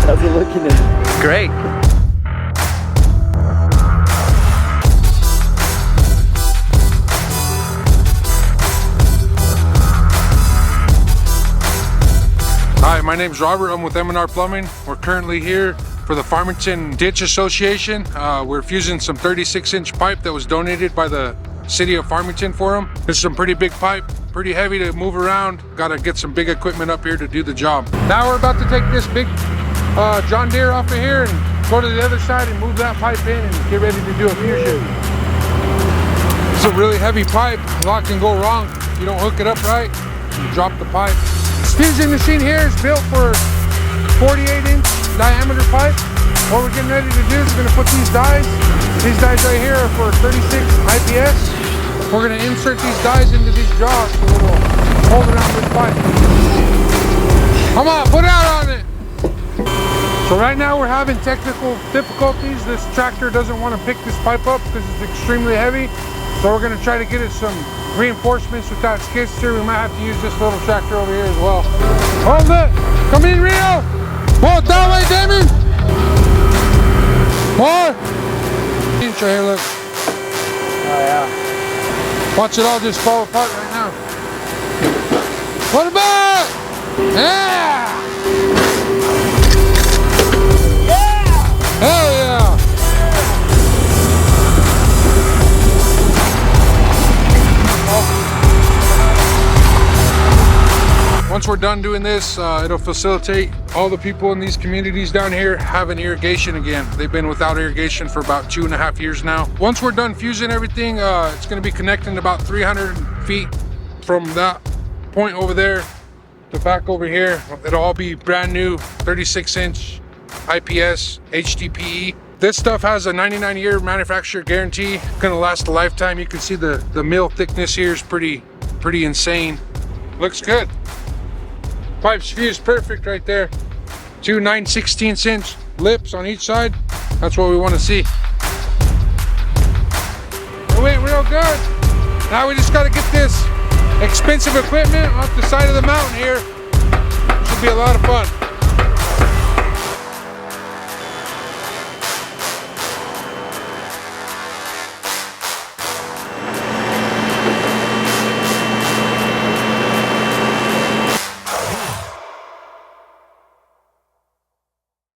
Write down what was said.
How's it looking? Great. Hi, my name's Robert. I'm with M&R Plumbing. We're currently here for the Farmington Ditch Association. We're fusing some 36-inch pipe that was donated by the City of Farmington for them. This is some pretty big pipe, pretty heavy to move around. Gotta get some big equipment up here to do the job. Now we're about to take this big John Deere off of here and go to the other side and move that pipe in and get ready to do a fusion. It's a really heavy pipe. A lot can go wrong if you don't hook it up right. You drop the pipe. This fusing machine here is built for 48-inch diameter pipe. What we're getting ready to do is we're going to put these dies. These dies right here are for 36 IPS. We're going to insert these dies into these jaws so it will hold it on this pipe. Come on, put out on it. So right now we're having technical difficulties. This tractor doesn't want to pick this pipe up because it's extremely heavy. So we're going to try to get it some reinforcements with that skid steer. We might have to use this little tractor over here as well. Hold it! Come in, Rio! Pull it that way, Damon! More! Inch right here, look. Oh yeah. Watch it all just fall apart right now. What about? Yeah! Yeah! Hell yeah! Once we're done doing this, it'll facilitate all the people in these communities down here having irrigation again. They've been without irrigation for about 2.5 years now. Once we're done fusing everything, it's going to be connecting about 300 feet from that point over there to back over here. It'll all be brand new 36-inch IPS HDPE. This stuff has a 99-year manufacturer guarantee. Gonna last a lifetime. You can see the mill thickness here is pretty insane. Looks good. Pipe's fused perfect right there. Two 9/16" lips on each side. That's what we want to see. It went real good. Now we just got to get this expensive equipment off the side of the mountain here. Should be a lot of fun.